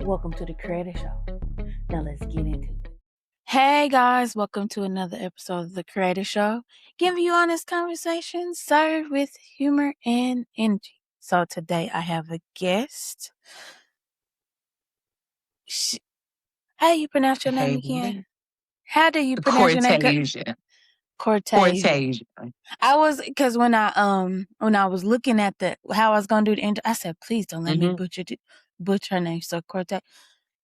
Welcome to the Creator Show. Now let's get into it. Hey guys, welcome to another episode of the Creator Show. Giving you honest conversations served with humor and energy. So today I have a guest. How do you pronounce your name again? How do you pronounce your name? Courtasia. Courtasia. I was because when I was looking at how I was gonna do the intro, I said, please don't let me butcher her name. So Courtasia.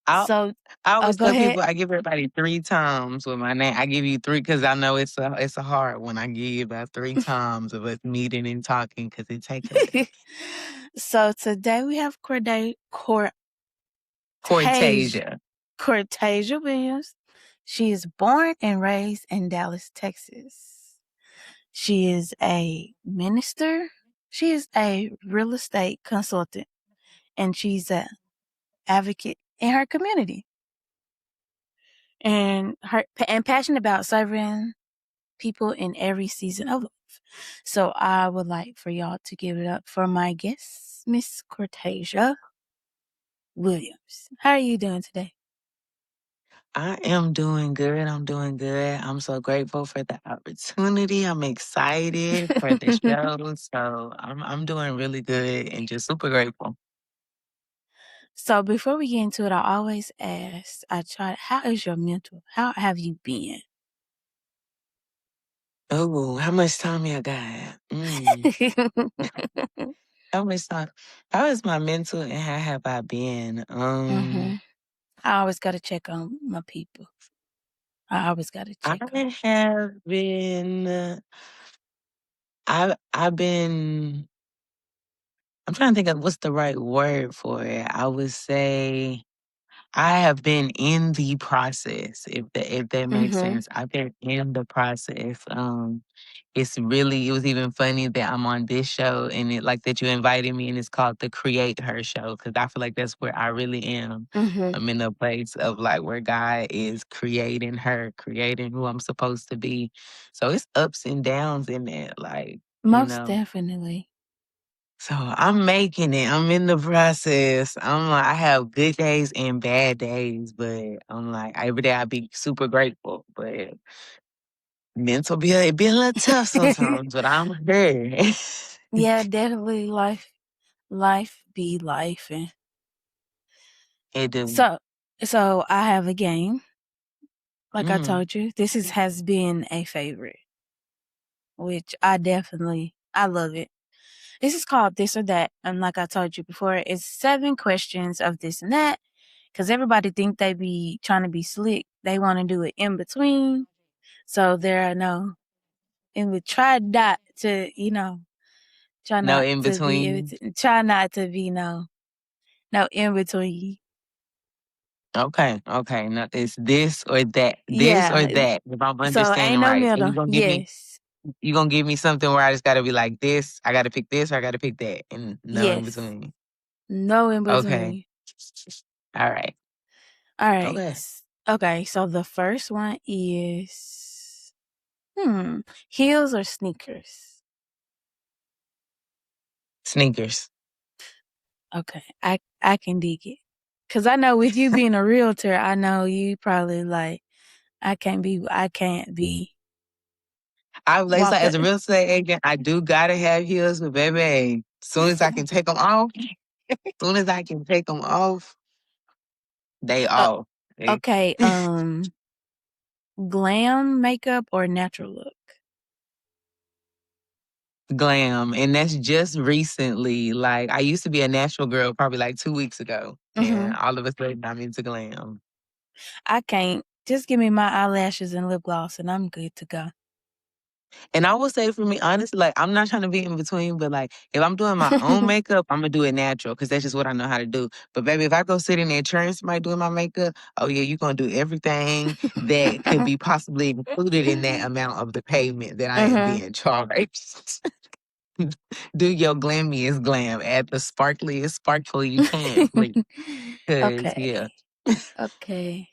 I always Go tell ahead. people I give everybody 3 times with my name. I give you 3 because I know it's a hard one. I give you about 3 times of us meeting and talking because it takes a minute. So today we have Courtasia Williams. She is born and raised in Dallas, Texas. She is a minister. She is a real estate consultant, and she's an advocate in her community. And passionate about serving people in every season of life. So I would like for y'all to give it up for my guest, Miss Courtasia Williams. How are you doing today? I am doing good. I'm so grateful for the opportunity. I'm excited for the show. So I'm doing really good and just super grateful. So before we get into it, I always ask, how is your mental? How have you been? Oh, how much time y'all got? How much time? How is my mental and how have I been? I always got to check on my people. I always got to check on. I have been. I've been. I'm trying to think of what's the right word for it. I would say I have been in the process, if that makes sense. I've been in the process. It was even funny that I'm on this show and it like that you invited me and it's called the CRE8HER show because I feel like that's where I really am. I'm in a place of like where God is creating who I'm supposed to be. So it's ups and downs in that, like, Most definitely. So I'm making it. I'm in the process. I'm like, I have good days and bad days, but I'm like, every day I be super grateful. But mental it be a little tough sometimes, but I'm here. Yeah, definitely life be life. And It do. so I have a game. Like I told you, has been a favorite, which I love it. This is called This or That. And like I told you before, it's 7 questions of this and that. Because everybody think they be trying to be slick. They want to do it in between. So there are no, and we try not to, try No not in to between. try not to be no in between. Okay. No, it's this or that. This or Yeah. that. If I'm So understanding ain't no right. So middle. Yes. you gonna give me something where I just gotta be like this, I gotta pick this, or I gotta pick that. And no in Yes. between. No in Okay. between. All right. All right. Okay. Okay. So the first one is heels or sneakers? Sneakers. Okay. I can dig it. Cause I know with you being a realtor, I know you probably like I can't be I like walk as a up. real estate agent, I do gotta have heels, but baby, soon as I can take them off, they off. They Okay. Glam makeup or natural look? glam, and that's just recently. Like I used to be a natural girl, probably like 2 weeks ago, and all of a sudden I'm into glam. I can't. Just give me my eyelashes and lip gloss, and I'm good to go. And I will say for me, honestly, like I'm not trying to be in between, but like if I'm doing my own makeup, I'm gonna do it natural because that's just what I know how to do. But baby, if I go sit in there and train somebody doing my makeup, oh yeah, you're gonna do everything that could be possibly included in that amount of the payment that I am being charged. Do your glammiest glam, add the sparkliest sparkle you can, please. Cause yeah. Okay. Okay.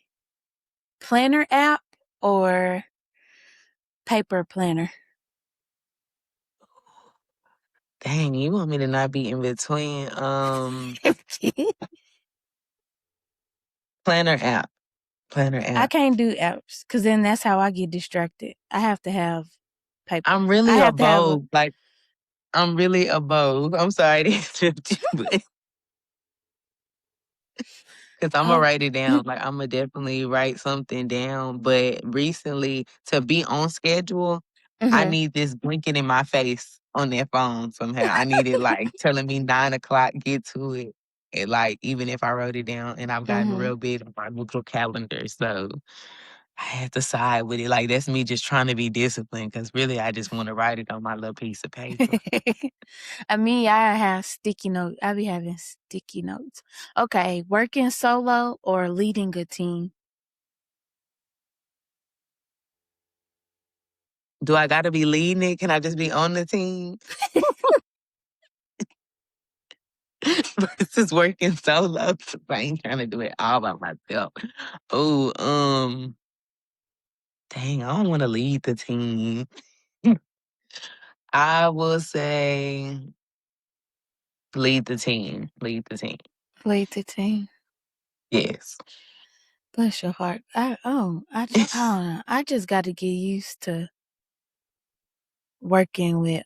Planner app or paper planner? Dang, you want me to not be in between? Okay. Um, Okay. I would say for me, honestly, like I'm not trying to be in between, but like if I'm doing my own makeup, I'm gonna do it natural because that's just what I know how to do. But baby, if I go sit in there and train somebody doing my makeup, oh yeah, you're gonna do everything that could be possibly included in that amount of the payment that I am being charged. Planner app. Planner I app. can't do apps because then that's how I get distracted. I have to have paper. I'm I really a have to have a. bold. Like I'm really a bold. I'm sorry to interrupt you, but because I'm gonna Oh. write it down. Like I'm gonna definitely write something down. But recently, to be on schedule, I Mhm. need this blinking in my face on that phone somehow. I need it like telling me 9 o'clock, get to it. And like even if I wrote it down, and I've gotten Mhm. real big on my Google Calendar, so I had to side with it. Like that's me just trying to be disciplined. Because really, I just want to write it on my little piece of paper. I have sticky notes. I be having sticky notes. Okay, working solo or leading a team? Do I got to be leading it? Can I just be on the team? Versus working solo. I ain't trying to do it all by myself. Oh, dang, I don't want to lead the team. I will say lead the team. Lead the team. Lead the team. Yes. Bless your heart. I don't know. I just got to get used to working with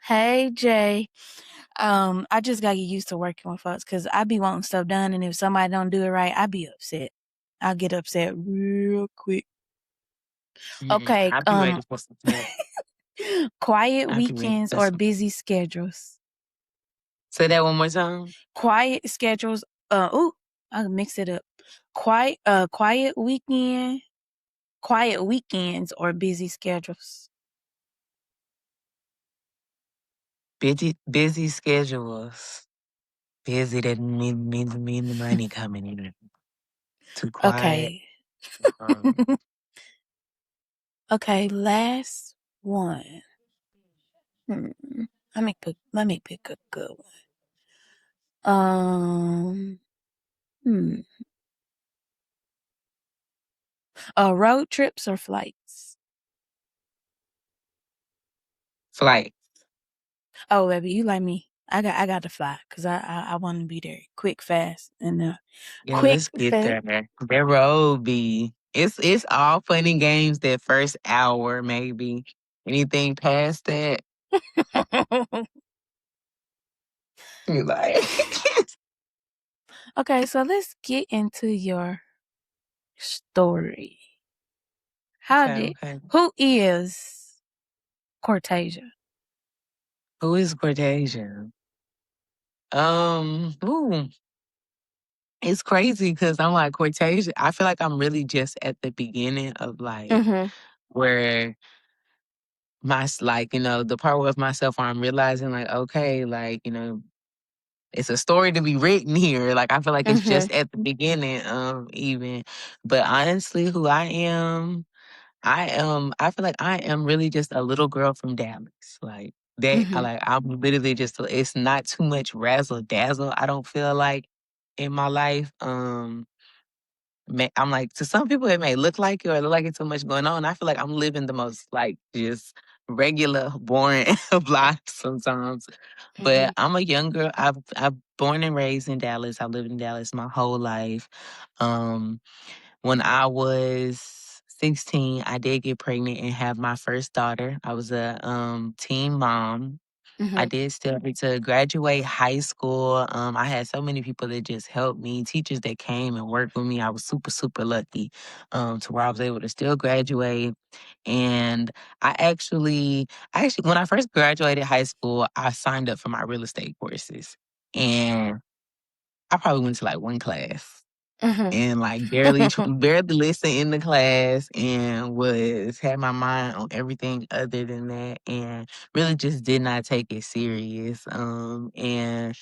Hey Jay. I just got to get used to working with folks because I be wanting stuff done, and if somebody don't do it right, I be upset. I'll get upset real quick. Okay, I'll be ready for some help. quiet I'll be ready weekends for or some. busy schedules? Say that one more time. Quiet schedules. I'll mix it up. Quiet weekend, quiet weekends or busy schedules. Busy schedules. Busy doesn't mean the money coming in. Too quiet. Okay. Um, Okay, last one. Hmm. Let me pick a good one. Hmm. Road trips or flights? flight. Oh, baby, you like me. I got to fly because I want to be there quick, fast, and Yeah, quick, let's get fast. there. That road be it's all fun and games that first hour, maybe. Anything past that, you like Okay, so let's get into your story. How okay, did okay. who is Courtasia? Who is Courtasia? Ooh, it's crazy because I'm like Courtasia. I feel like I'm really just at the beginning of like Mhm. where like the part of myself where I'm realizing like okay, like it's a story to be written here. Like I feel like it's Mhm. just at the beginning, even. But honestly, who I feel like I am really just a little girl from Dallas. Like that Mhm. I'm literally just it's not too much razzle dazzle, I don't feel like in my life. I'm like, to some people it may look like it or look like it's so much going on. I feel like I'm living the most like just regular, boring of life sometimes. But Mhm. I'm a young girl. I've born and raised in Dallas. I lived in Dallas my whole life. Um, when I was 16, I did get pregnant and have my first daughter. I was a teen mom. I Mhm. did still get to graduate high school. I had so many people that just helped me, teachers that came and worked with me. I was super, super lucky to where I was able to still graduate. And when I first graduated high school, I signed up for my real estate courses. And I probably went to like one class Mhm. and like barely listen in the class and was had my mind on everything other than that and really just did not take it serious. And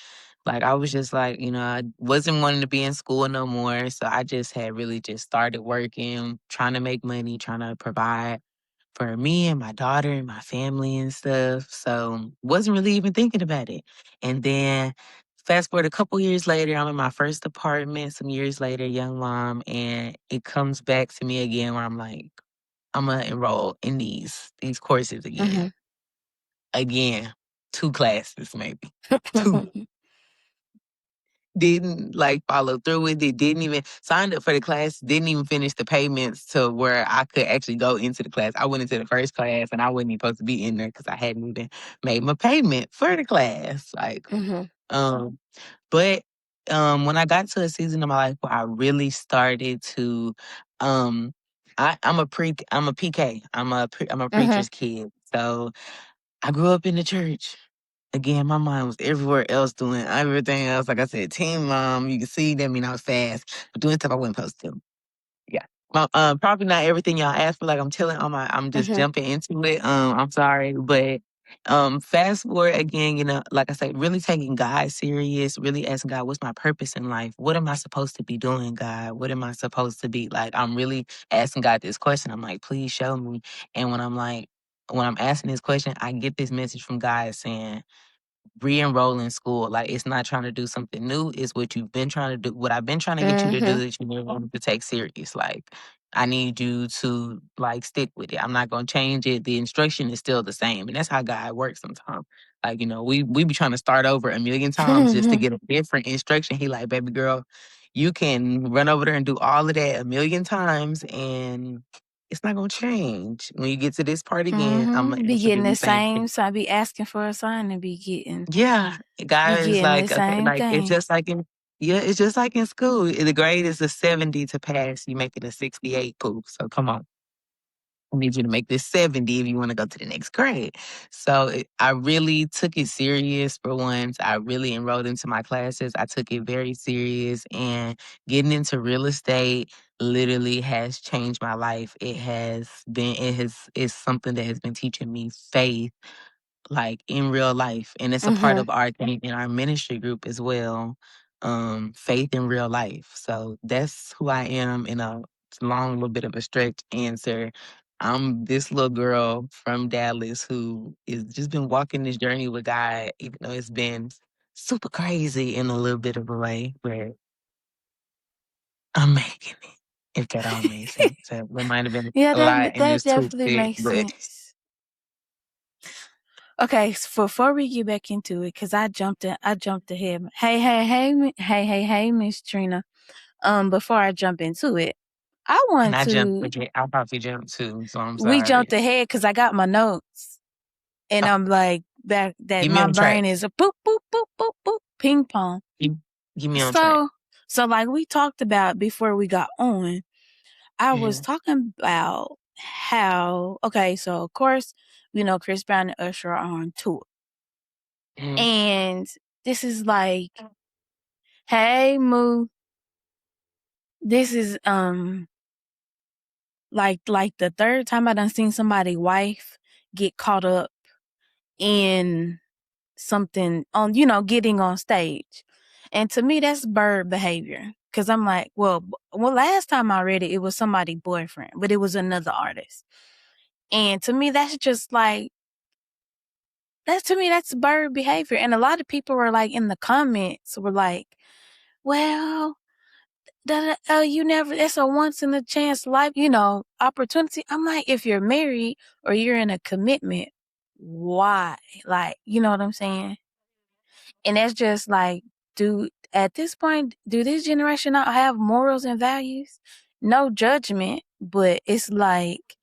like I was just like, I wasn't wanting to be in school no more. So I just had really just started working, trying to make money, trying to provide for me and my daughter and my family and stuff. So wasn't really even thinking about it. And then fast forward a couple years later, I'm in my first apartment, some years later, young mom, and it comes back to me again where I'm like, I'm gonna enroll in these courses again. Mhm. Again, two classes maybe. Two. didn't like follow through with it, didn't even signed up for the class, didn't even finish the payments to where I could actually go into the class. I went into the first class and I wasn't even supposed to be in there because I hadn't even made my payment for the class. Like, Mhm. um, but when I got to a season of my life where I really started to, um, I'm a PK. I'm a Mhm. preacher's kid. So I grew up in the church. Again, my mind was everywhere else doing everything else. Like I said, teen mom, you can see that mean I was fast, but doing stuff I wasn't supposed to. Yeah. Probably not everything y'all asked for. Like I'm just Mhm. jumping into it. I'm sorry, but fast forward again. Like I said, really taking God serious. Really asking God, what's my purpose in life? What am I supposed to be doing, God? What am I supposed to be like? I'm really asking God this question. I'm like, please show me. And when I'm asking this question, I get this message from God saying, re-enroll in school. Like, it's not trying to do something new. It's what you've been trying to do. What I've been trying to get you to do Mhm. that you never wanted to take serious. Like, I need you to like stick with it. I'm not gonna change it. The instruction is still the same. And that's how God works sometimes. Like, we be trying to start over a million times just to Mhm. get a different instruction. He like, baby girl, you can run over there and do all of that a million times and it's not gonna change. When you get to this part again, I'm gonna Be ask you to getting do the the same thing. same. So I be asking for a sign and Yeah, be guys, getting the like, okay, same like, it's thing. just like in yeah, it's just like in school. The grade is a 70 to pass. You make it a 68, poo. So come on. I need you to make this 70 if you want to go to the next grade. So I really took it serious for once. I really enrolled into my classes. I took it very serious, and getting into real estate literally has changed my life. It's something that has been teaching me faith like in real life. And it's a part Mhm. of our thing in our ministry group as well. Faith in real life. So that's who I am in a long little bit of a stretch answer. I'm this little girl from Dallas who is just been walking this journey with God, even though it's been super crazy in a little bit of a way where I'm making it. If that all made sense. So it might have been Yeah, a lot and that just too definitely thick, makes but sense. Okay, so before we get back into it, because I jumped ahead. Hey, Miss Trina. Before I jump into it, I and want to. I probably jumped too, so I'm We sorry. jumped ahead because I got my notes, and Oh, I'm like that. give me My on track. brain is a boop boop boop boop boop ping pong. Give, give me on track. So like we talked about before we got on, I was Mm-hmm. talking about how so of course, Chris Brown and Usher are on tour. Mm-hmm. And this is like, hey Moo, this is like the third time I done seen somebody wife get caught up in something on, getting on stage. And to me that's bird behavior. Cause I'm like, well, last time I read it, it was somebody's boyfriend, but it was another artist. And to me, that's just like, that's bird behavior. And a lot of people were like in the comments were like, well, you never, it's a once in a chance life, opportunity. I'm like, if you're married or you're in a commitment, why? Like, you know what I'm saying? And that's just like, at this point, do this generation not have morals and values? No judgment, but it's like,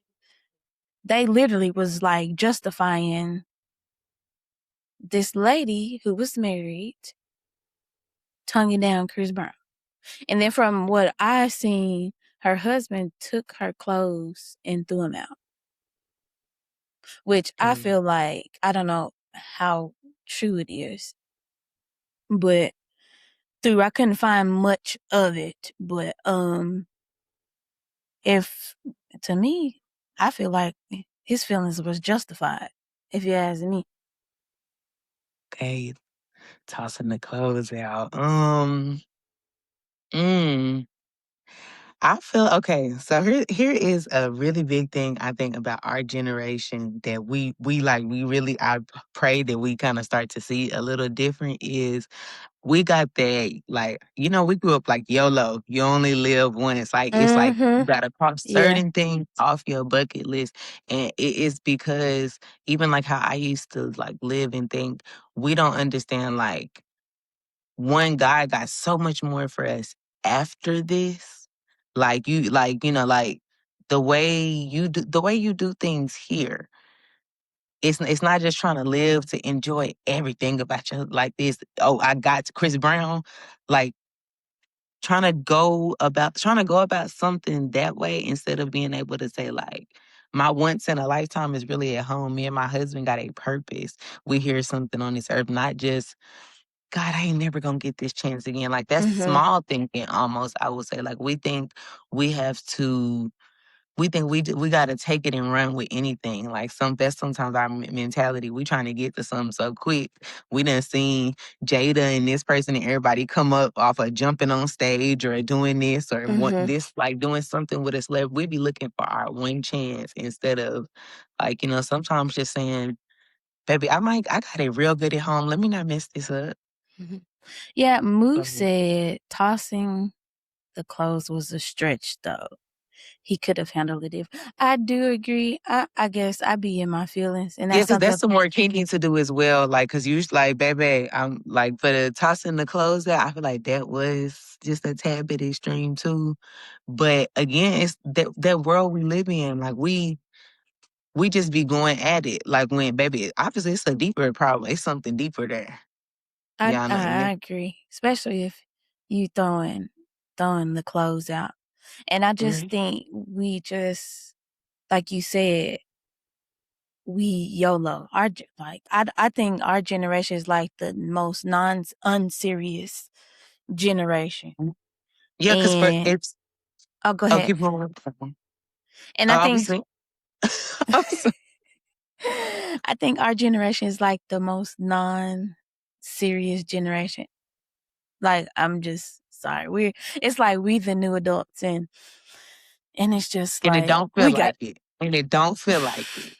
they literally was like justifying this lady who was married, tonguing down Chris Brown. And then from what I seen, her husband took her clothes and threw them out. Which I Mm-hmm. feel like, I don't know how true it is, but I couldn't find much of it. But if to me, I feel like his feelings was justified, if you ask me. Okay, tossing the clothes out. Mm, I feel okay. So here is a really big thing I think about our generation that we really I pray that we kind of start to see a little different is we got that, like, we grew up like YOLO. You only live once. Like, it's like you Mm-hmm. gotta cross Yeah. certain things off your bucket list. And it is because even like how I used to like live and think, we don't understand like one, God got so much more for us after this. Like the way you do things here. It's not just trying to live to enjoy everything about you like this. Oh, I got Chris Brown. Like trying to go about something that way instead of being able to say like my once in a lifetime is really at home. Me and my husband got a purpose. We hear something on this earth, not just God, I ain't never gonna get this chance again. Like that's Mhm. small thinking almost, I would say. Like we have to we got to take it and run with anything. Like that's sometimes our mentality. We trying to get to something so quick. We done seen Jada and this person and everybody come up off of jumping on stage or doing this or Mhm. this, like doing something with a celebrity. We be looking for our one chance instead of like, sometimes just saying, baby, I got it real good at home. Let me not mess this up. Mhm. Yeah, Moose Mhm. said tossing the clothes was a stretch, though. He could have handled it if I do agree. I guess I be in my feelings, and Yeah, that's because something. that's some work he needs to do as well. Like, because usually, like, baby, I'm like, for the tossing the clothes out, I feel like that was just a tad bit extreme too. But again, it's that world we live in. Like, we just be going at it. Like, when, baby, obviously, it's a deeper problem. It's something deeper there. I Yeah, I know. I, I agree, especially if you throwing the clothes out, and I just Mhm. think we just like you said, we YOLO. I think our generation is like the most unserious generation, Yeah, because for and it's, oh, go oh, ahead. keep going. And I think Obviously. I'm sorry. I think our generation is like the most non-serious generation. Like I'm just sorry. It's like we the new adults and it's just And it like don't feel we got like it. And it don't feel like it.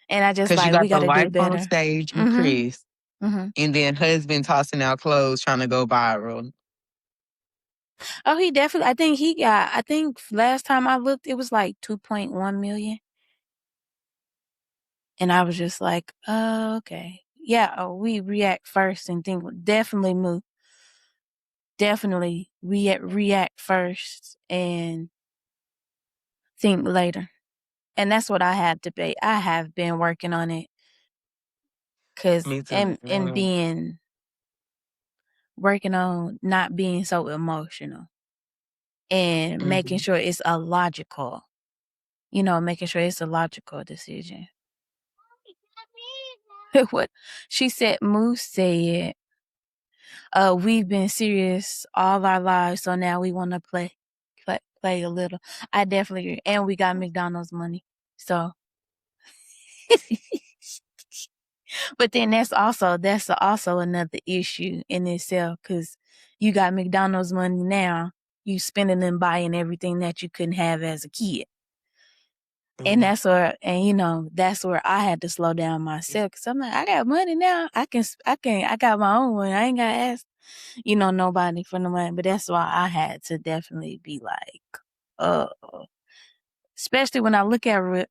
and I just Because you like we got the got to do wife on better. stage with Mhm. Chris. Mhm. And then husband tossing out clothes trying to go viral. Oh, he definitely I think last time I looked it was like 2.1 million and I was just like, "Oh, okay." Yeah, we react first and think definitely move. Definitely react first and think later. And that's what I had to be. I have been working on it cuz Me too. and being working on not being so emotional and making Mhm. sure it's a logical, making sure it's a logical decision. What she said, Moose said, we've been serious all our lives, so now we want to play a little. I definitely agree. And we got McDonald's money. So but then that's also another issue in itself because you got McDonald's money now. You spending and buying everything that you couldn't have as a kid. And Mhm. that's where I had to slow down myself because I'm like, I got money now. I got my own money. I ain't got to ask, nobody for the money. But that's why I had to definitely be like, uh, especially when I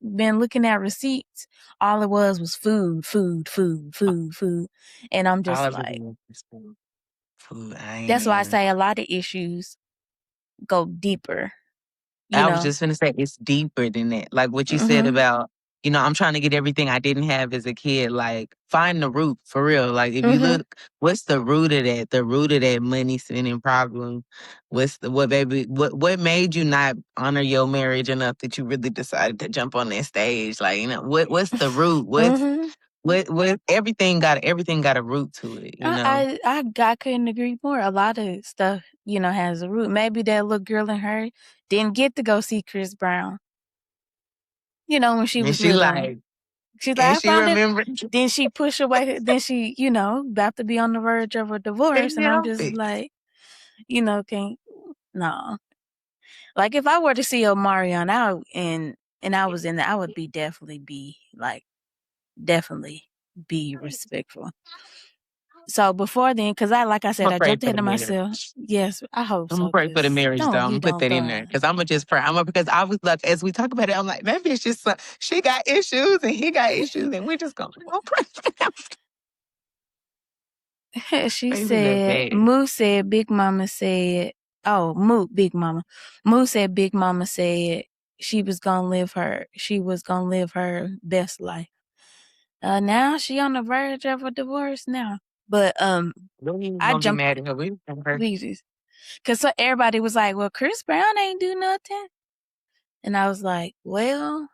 been looking at receipts, all it was food, food, food, food, food. And I'm All just of it like, is food. Food. I ain't that's why I even. say a lot of issues go deeper, you I was know? just gonna say it's deeper than that. Like what you said Mm-hmm. about, I'm trying to get everything I didn't have as a kid. Like find the root for real. Like if you Mm-hmm. look, what's the root of that? The root of that money spending problem. What made you not honor your marriage enough that you really decided to jump on that stage? Like, what's the root? Mm-hmm. What everything got a root to it, you know? I couldn't agree more. A lot of stuff, has a root. Maybe that little girl in her didn't get to go see Chris Brown, when she And was she little. like, She's like, and I she found it. remembered Then she push away. Then she, about to be on the verge of a divorce, can't and I'm help just it. like, can't no. Like if I were to see Omarion out and I was in there, I would definitely be respectful. So before then, because like I I'm said, gonna I pray jumped for ahead the of myself. marriage. Yes, I hope I'm gonna so. pray for the Cause marriage though. don't I'm you gonna put don't that throw in there it. because I'm gonna just pray. Because I was like, as we talk about it, I'm like, maybe it's just she got issues and he got issues, and we just gonna pray for them. She Maybe that said, bad. Moo said, Big Mama said, oh, Moo, Big Mama. Moo said, Big Mama said she was gonna live her best life. Now she on the verge of a divorce now. But, Don't even I gonna be jumped, mad at her. We from her. cause so everybody was like, well, Chris Brown ain't do nothing. And I was like, well,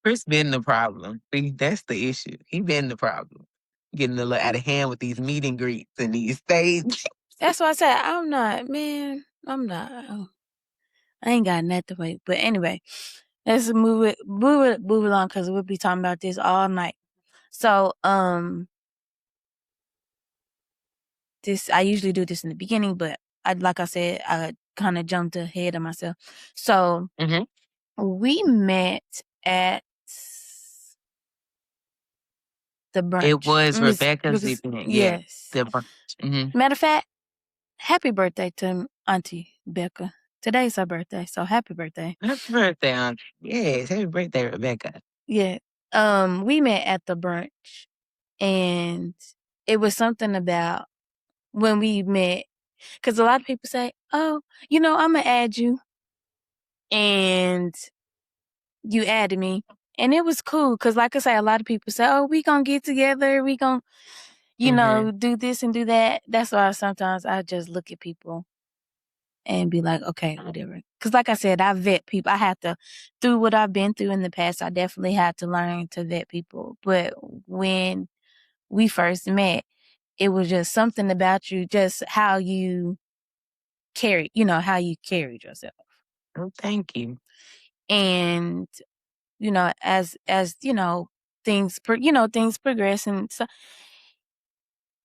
Chris been the problem. See, that's the issue. He been the problem. Getting a little out of hand with these meet and greets and these things. that's why I said, I'm not, man, I'm not. I ain't got nothing to wait. But anyway, let's move along because we'll be talking about this all night. So, this I usually do this in the beginning, but like I said, I kind of jumped ahead of myself. So hmm we met at the It brunch. was Rebecca's Because event. Yeah. yes, The brunch. matter of fact, happy birthday to Auntie Becca. Today's her birthday, so happy birthday. Happy birthday, Aunt. Yes, happy birthday, Rebecca. Yeah. We met at the brunch, and it was something about when we met, because a lot of people say, "Oh, I'm gonna add you," and you added me, and it was cool. Because, like I say, a lot of people say, "Oh, we gonna get together. We gonna, hmm do this and do that." That's why sometimes I just look at people and be like, "Okay, whatever." Because, like I said, I vet people. I have to, through what I've been through in the past, I definitely had to learn to vet people. But when we first met, it was just something about you, just how you how you carried yourself. Oh, thank you. And, as things progress. And so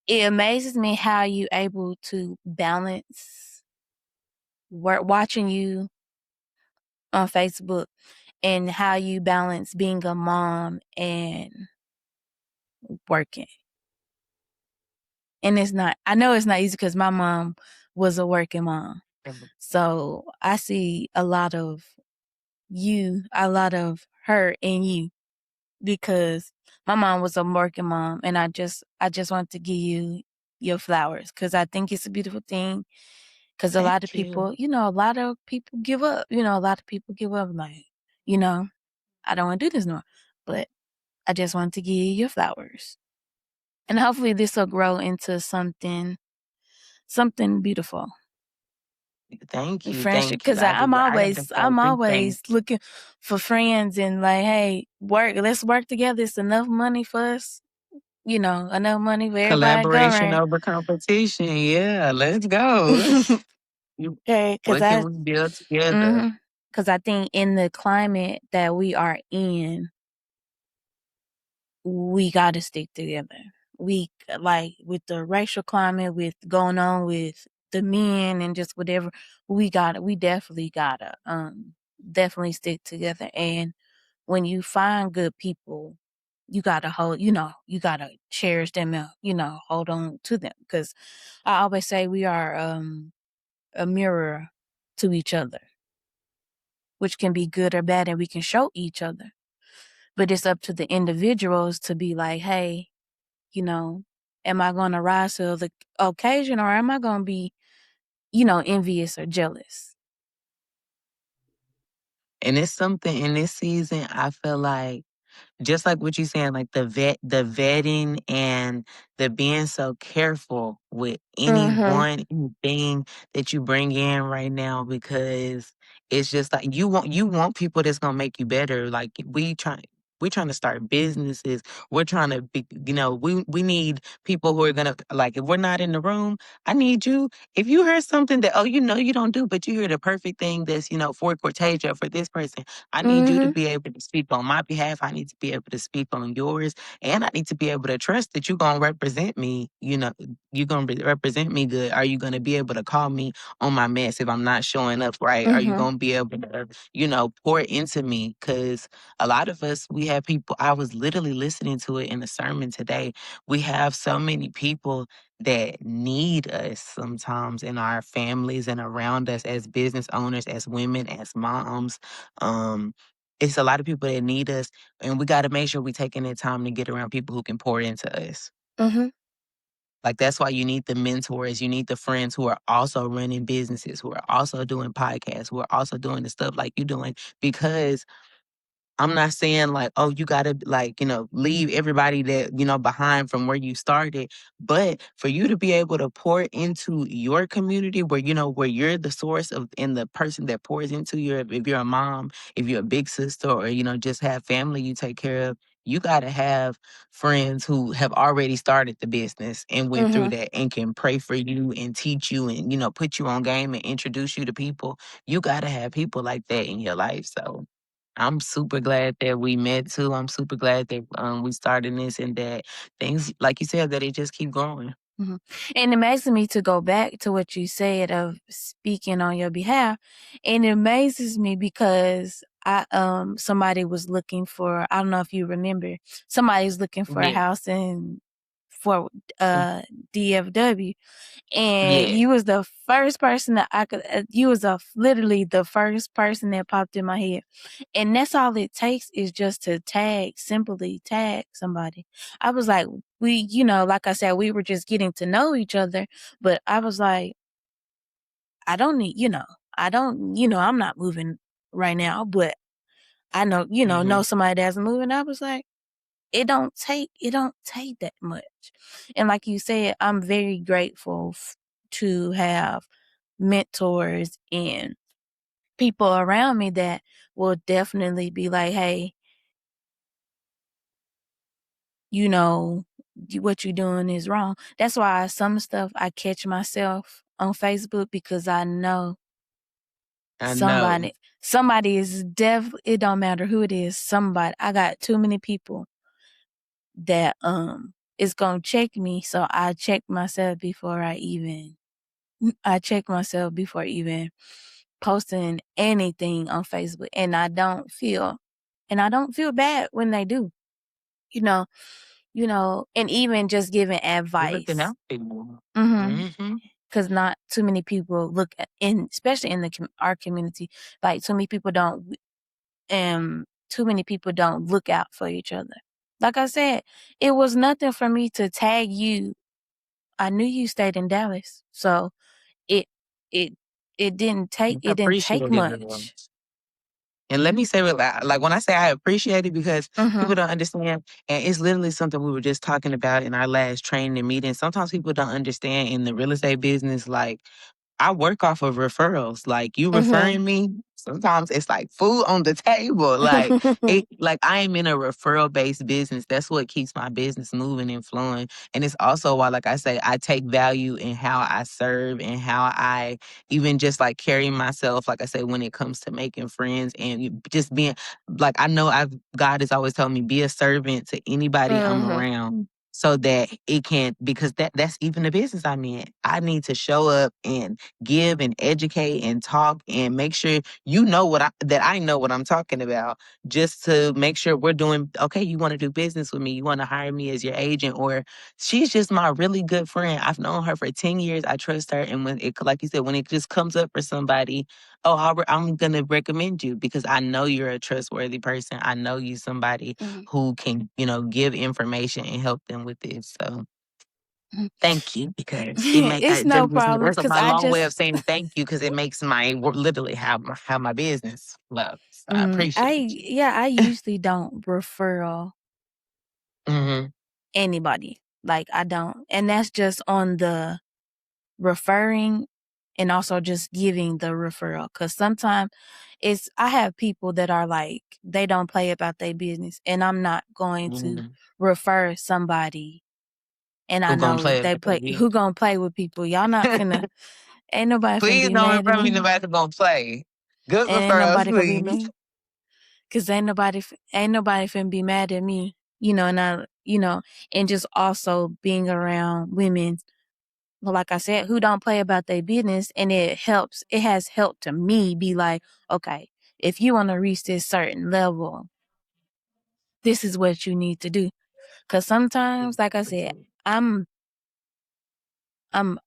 it amazes me how you able to balance watching you on Facebook and how you balance being a mom and working. And I know it's not easy because my mom was a working mom. So I see a lot of her in you, because my mom was a working mom, and I just want to give you your flowers because I think it's a beautiful thing. Because Thank you. a lot of people give up. A lot of people give up, like, I don't want to do this no more. But I just want to give you your flowers, and hopefully this will grow into something beautiful. Thank you. Friendship, Thank you. because I'm I got to always start appreciating looking for friends and like, hey, let's work together. It's enough money for us, enough money for everybody to go collaboration around. over competition. Yeah, let's go. You- Okay, what can we build together? because I think in the climate that we are in, we got to stick together. We, like, with the racial climate, with going on with the men and just whatever, we definitely gotta, definitely stick together. And when you find good people, you gotta you gotta cherish them and, hold on to them. Because I always say we are, a mirror to each other, which can be good or bad, and we can show each other. But it's up to the individuals to be like, hey, you know, am I going to rise to the occasion, or am I going to be, envious or jealous? And it's something in this season, I feel like just like what you're saying, like the vetting and the being so careful with Mm-hmm. anything that you bring in right now, because it's just like you want people that's gonna make you better. Like we're trying to start businesses. We're trying to be, we need people who are gonna, like, if we're not in the room, I need you. If you heard something that, oh, you don't do, but you hear the perfect thing that's, for Courtasia, for this person, I need you to Mm-hmm. be able to speak on my behalf. I need to be able to speak on yours. And I need to be able to trust that you're going to represent me. You're going to represent me good. Are you going to be able to call me on my mess if I'm not showing up right? Are you Mm-hmm. going to be able to, pour into me? Because a lot of us, we have people, I was literally listening to it in a sermon today. We have so many people that need us sometimes in our families and around us as business owners, as women, as moms. Um, it's a lot of people that need us, and we got to make sure we're taking the time to get around people who can pour into us. Mm-hmm. Like, that's why you need the mentors. You need the friends who are also running businesses, who are also doing podcasts, who are also doing the stuff like you doing. Because I'm not saying like, oh, you gotta like, leave everybody that, behind from where you started. But for you to be able to pour into your community where, where you're the source of and the person that pours into your, if you're a mom, if you're a big sister, or, just have family you take care of, you gotta have friends who have already started the business and went through Mhm. that and can pray for you and teach you and, put you on game and introduce you to people. You gotta have people like that in your life. So I'm super glad that we met too. I'm super glad that we started this and that things, like you said, that it just keep growing. Mhm. And it amazes me to go back to what you said of speaking on your behalf. And it amazes me because somebody was looking for, I don't know if you remember, somebody's looking for a Yeah. house in for Mm. DFW. And Yeah. you was the first person that I could, you was literally the first person that popped in my head. And that's all it takes is just to simply tag somebody. I was like, like I said, we were just getting to know each other, but I was like, I don't need, I'm not moving right now, but I know Hmm. somebody that's moving. I was like, it don't take that much. And like you said, I'm very grateful to have mentors and people around me that will definitely be like, hey, what you're doing is wrong. That's why some stuff I catch myself on Facebook because I know I know. somebody is definitely, it don't matter who it is, somebody. I got too many people that is gonna check me. So I check myself before even posting anything on Facebook. And I don't feel bad when they do, you know, and even just giving You're looking advice. out for people. Mm-hmm. Hmm. Cause not too many people especially in our community, like too many people don't look out for each other. Like I said, it was nothing for me to tag you. I knew you stayed in Dallas, so it it I it didn't appreciate take it, girl. much. And let me say it like when I say I appreciate it, because Mhm. people don't understand, and it's literally something we were just talking about in our last training and meeting. Sometimes people don't understand in the real estate business, like I work off of referrals. Like you Mhm. referring me, sometimes it's like food on the table. Like I am in a referral based business. That's what keeps my business moving and flowing. And it's also why, like I say, I take value in how I serve and how I even just like carry myself. Like I say, when it comes to making friends and just being like, I know God has always told me, be a servant to anybody I'm Mhm. around so that it can, because that's even the business I'm in. I need to show up and give and educate and talk and make sure that I know what I'm talking about, just to make sure we're doing okay. You want to do business with me, you want to hire me as your agent, or she's just my really good friend. I've known her for 10 years. I trust her. And when it, like you said, when it just comes up for somebody, oh, I'm gonna recommend you because I know you're a trustworthy person. I know you somebody Mhm. who can, give information and help them with this. So Mhm. thank you, because it make It's no problem that's because my long way of saying thank you, because it makes my literally how my business flows. So I appreciate you. I usually don't refer Hmm. anybody. Like I don't. And that's just on the referring and also just giving the referral. Cause sometimes I have people that are like, they don't play about their business and I'm not going to Hmm. refer somebody. And I Who gonna know play it like who you? gonna play with people. Y'all not finna, ain't nobody finna Please be don't mad at refer me to me. nobody who's gonna play. Good And ain't referrals, nobody gonna be please. mad. Cause ain't nobody finna be mad at me. And just also being around women, like I said, who don't play about their business, and it has helped to me be like, okay, if you want to reach this certain level, this is what you need to do. Cause sometimes, like I said, I'm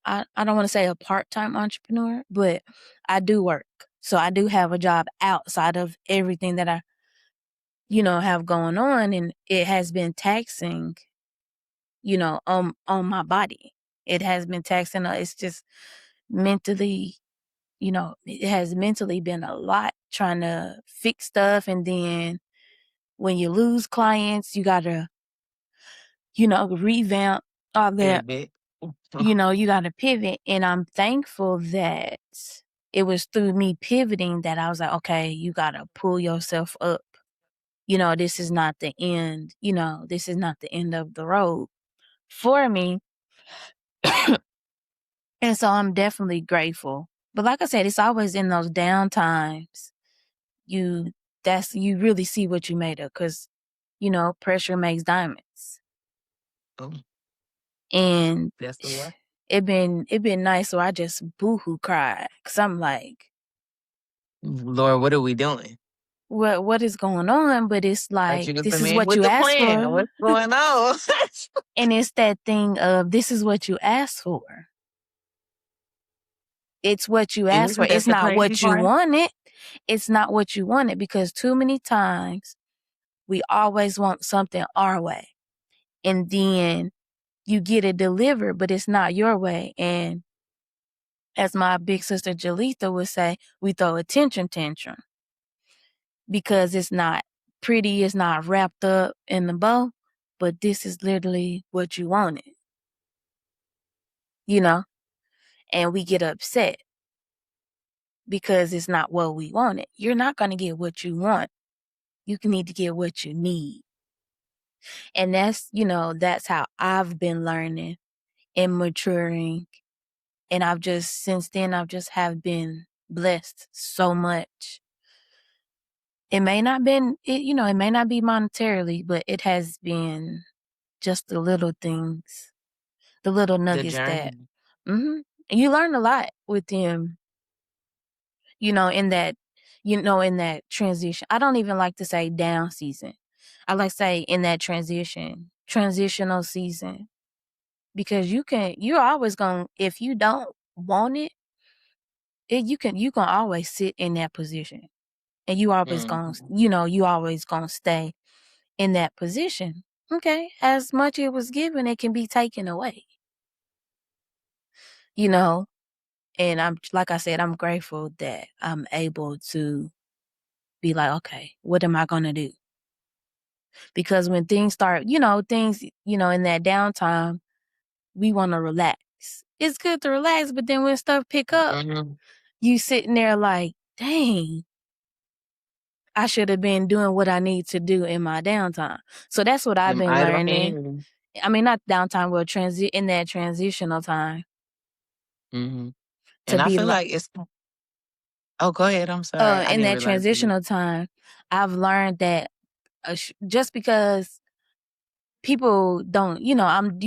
I don't want to say a part-time entrepreneur, but I do work. So I do have a job outside of everything that I, have going on, and it has been taxing, on my body. It has been taxing. It's just mentally, it has mentally been a lot trying to fix stuff. And then when you lose clients, you got to, revamp all that. Pivot. You got to pivot. And I'm thankful that it was through me pivoting that I was like, okay, you got to pull yourself up. This is not the end. This is not the end of the road for me. And so I'm definitely grateful. But like I said, it's always in those down times you really see what you made of, because pressure makes diamonds. Oh, And that's the word. it been nice, so I just boohoo cried, because I'm like, Lord, what are we doing? what is going on? But it's Thought like, you was the this is man what with you the asked plan. for. What's going on? And it's that thing of, this is what you asked for. It's what you And asked for. isn't that It's the not crazy what you part? wanted. It's not what you wanted, because too many times we always want something our way. And then you get it delivered, but it's not your way. And as my big sister Jalitha would say, we throw a tantrum, because it's not pretty, it's not wrapped up in the bow, but this is literally what you wanted, and we get upset because it's not what we wanted. You're not going to get what you want. You need to get what you need. And that's how I've been learning and maturing. And since then, I've just have been blessed so much. It may not it may not be monetarily, but it has been just the little things, the little The nuggets that, journey. and you learn a lot with them, in that transition. I don't even like to say down season. I like to say in that transitional season, because you're always going, if you don't want it, you can always sit in that position, and you always going, you always going to stay in that position. Okay, as much it was given, it can be taken away. And I'm, like I said, I'm grateful that I'm able to be like, okay, what am I gonna do? Because when things start, in that downtime, we want to relax. It's good to relax, but then when stuff pick up, you sitting there like, dang, I should have been doing what I need to do in my downtime. So that's what I've Them been idle learning. hands. I mean, not downtime, but in that transitional time, Mm-hmm. to And I be feel like, like it's. Oh, go ahead. I'm sorry. I in didn't that realize you. transitional time, I've learned that just because people don't, you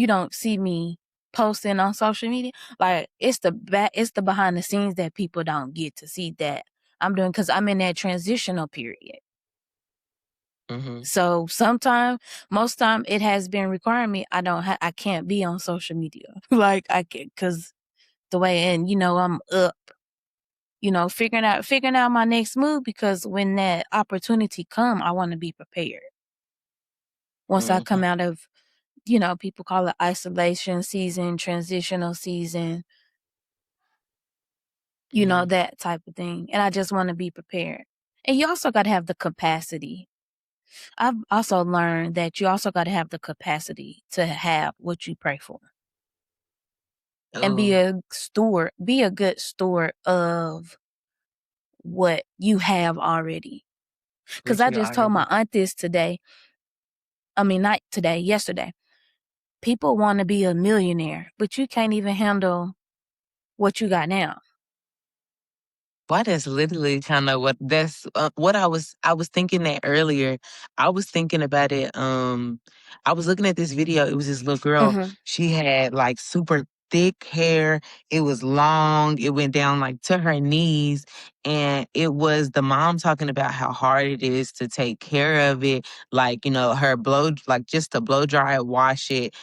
don't see me posting on social media, like it's the behind the scenes that people don't get to see that I'm doing, because I'm in that transitional period. Mm-hmm. So most time it has been requiring me. I can't be on social media. Like I can, because the way, and I'm up, figuring out my next move, because when that opportunity come, I want to be prepared. Once I come out of, people call it isolation season, transitional season, that type of thing. And I just want to be prepared. And you also got to have the capacity. I've also learned that you also got to have the capacity to have what you pray for, and be Oh, a good steward of what you have already. Because what I you just told my already. aunt this today. I mean, not today, yesterday. People want to be a millionaire, but you can't even handle what you got now. Why that's literally kind of what I was thinking that earlier. I was thinking about it. I was looking at this video. It was this little girl. Mm-hmm. She had like super thick hair. It was long. It went down like to her knees, and it was the mom talking about how hard it is to take care of it. Like her blow, like just to blow dry it, wash it.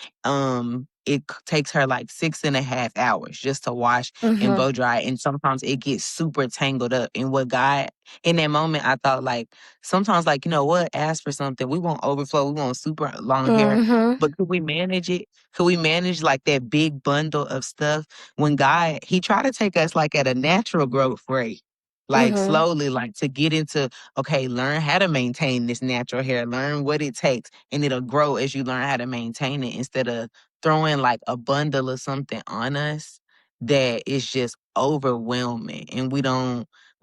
takes her like 6.5 hours just to wash and Mhm. blow dry. And sometimes it gets super tangled up. And what God, in that moment, I thought like, sometimes like, you know what, ask for something. We want overflow. We want super long hair. Mhm. But could we manage it? Could we manage like that big bundle of stuff? When God, he tried to take us like at a natural growth rate, like Mhm. slowly, like to get into, okay, learn how to maintain this natural hair, learn what it takes, and it'll grow as you learn how to maintain it instead of throwing like a bundle of something on us that is just overwhelming. And we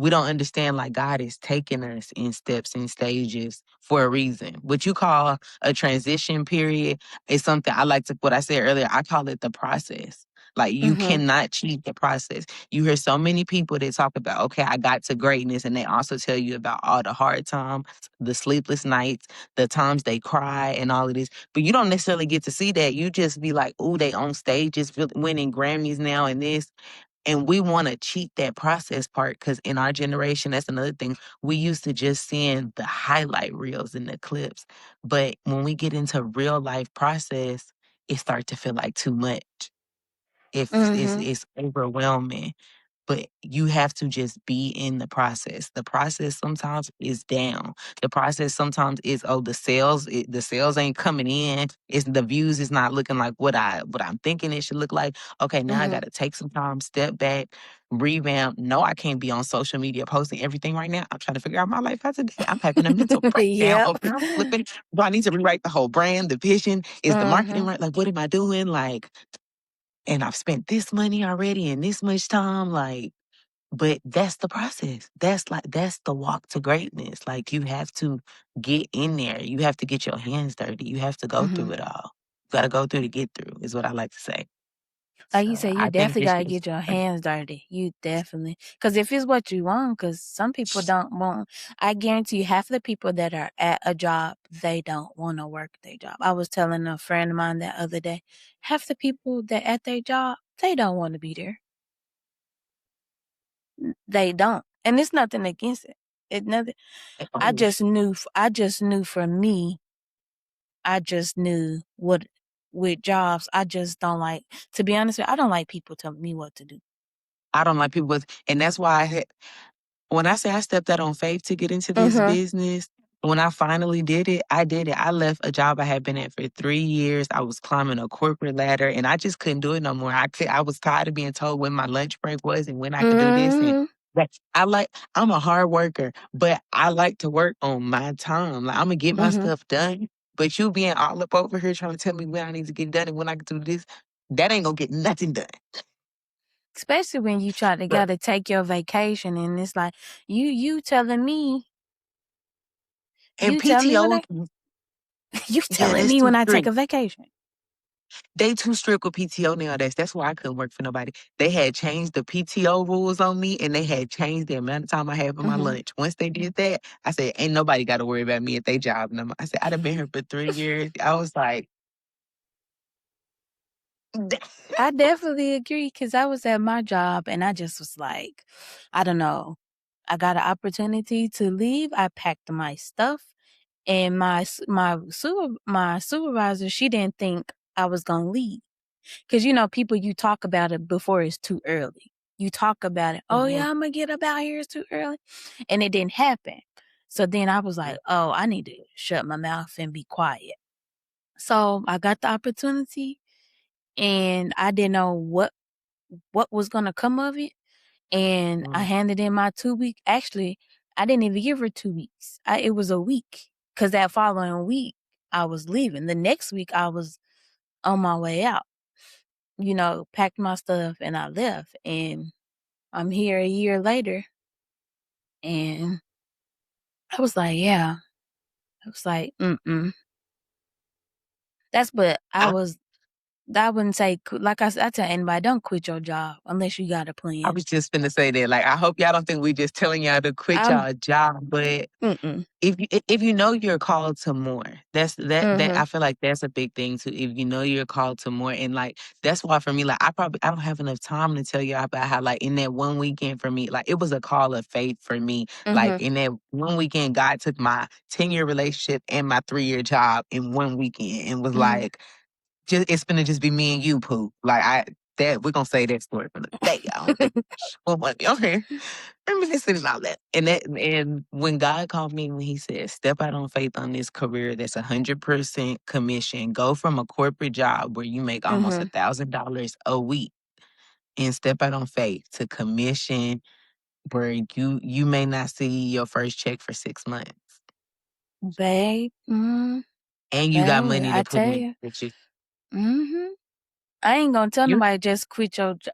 don't understand like God is taking us in steps and stages for a reason. What you call a transition period is something I like to, what I said earlier, I call it the process. Like you Mhm. cannot cheat the process. You hear so many people that talk about, okay, I got to greatness, and they also tell you about all the hard times, the sleepless nights, the times they cry, and all of this. But you don't necessarily get to see that. You just be like, oh, they on stages, winning Grammys now and this. And we want to cheat that process part because in our generation, that's another thing. We used to just seeing the highlight reels and the clips. But when we get into real life process, it starts to feel like too much. If Mhm. it's overwhelming, but you have to just be in the process. The process sometimes is down. The process sometimes is, oh, the sales ain't coming in. It's the views is not looking like what I'm thinking it should look like. Okay, now I Mhm. gotta take some time, step back, revamp. No, I can't be on social media posting everything right now. I'm trying to figure out my life as a day. I'm having a mental breakdown. Yep. Okay, I'm flipping. Do I need to rewrite the whole brand, the vision? Is the marketing Mhm. right? Like, what am I doing? Like, and I've spent this money already and this much time. Like, but that's the process. That's the walk to greatness. Like you have to get in there. You have to get your hands dirty. You have to go through Mhm. it all. You gotta go through to get through, is what I like to say. Like you So said, you I think definitely this gotta is get your hands dirty. You definitely, because if it's what you want, because some people don't want. I guarantee you, half of the people that are at a job, they don't want to work their job. I was telling a friend of mine that other day, half the people that at their job, they don't want to be there. They don't, and it's nothing against it. It nothing. I oh, just knew. I just knew for me. I just knew what with jobs. I just don't like. To be honest, I don't like people telling me what to do. I don't like people with, and that's why when I say I stepped out on faith to get into this Mhm. business, when I finally did it, I did it. I left a job I had been at for 3 years. I was climbing a corporate ladder and I just couldn't do it no more. I was tired of being told when my lunch break was and when I could do this. And Mhm. like, I'm a hard worker, but I like to work on my time. Like I'm gonna get my Mhm. stuff done. But you being all up over here trying to tell me when I need to get done and when I can do this, that ain't gonna get nothing done. Especially when you try to So, gotta take your vacation and it's like, you telling me and you tell me when PTO, I you yeah, telling that's me too when I take strict. a vacation. They too strict with PTO nowadays. That's why I couldn't work for nobody. They had changed the PTO rules on me and they had changed the amount of time I had for my Mhm. lunch. Once they did that, I said, ain't nobody got to worry about me at their job no more. I said, I'd have been here for 3 years. I was like, I definitely agree because I was at my job and I just was like, I don't know. I got an opportunity to leave. I packed my stuff and my supervisor, she didn't think I was gonna leave. Cause people you talk about it before it's too early. You talk about it, oh Mhm. yeah, I'm gonna get up out here, it's too early. And it didn't happen. So then I was like, oh, I need to shut my mouth and be quiet. So I got the opportunity and I didn't know what was gonna come of it. And I Mhm. handed in my 2 week. Actually, I didn't even give her 2 weeks. It was a week. Cause that following week I was leaving. The next week I was on my way out. Packed my stuff and I left. And I'm here a year later. And I was like, yeah. I was like, mm-mm. But I, I wouldn't say, like I tell anybody, don't quit your job unless you got a I plan. was just finna say that. Like, I hope y'all don't think we just telling y'all to quit I'm, y'all job, but mm-mm. if you know you're called to more, that Mm-hmm. I feel like that's a big thing too. If you know you're called to more, and like that's why for me, like I don't have enough time to tell you about how like in that one weekend for me, like it was a call of faith for me. Like Mm-hmm. in that one weekend, God took my 10-year relationship and my 3-year job in one weekend and was Mm-hmm. like, it's gonna just be me and you, Pooh. We're gonna say that story for the day. I don't think we'll want to be on here. Reminiscing and all that. And when God called me, when He said, "Step out on faith on this career that's 100% commission. Go from a corporate job where you make almost Mhm. $1,000 a week, and step out on faith to commission where you may not see your first check for 6 months, Babe, and you got babe, money I to put tell in you. that you Mhm. I ain't gonna tell you nobody just quit your job.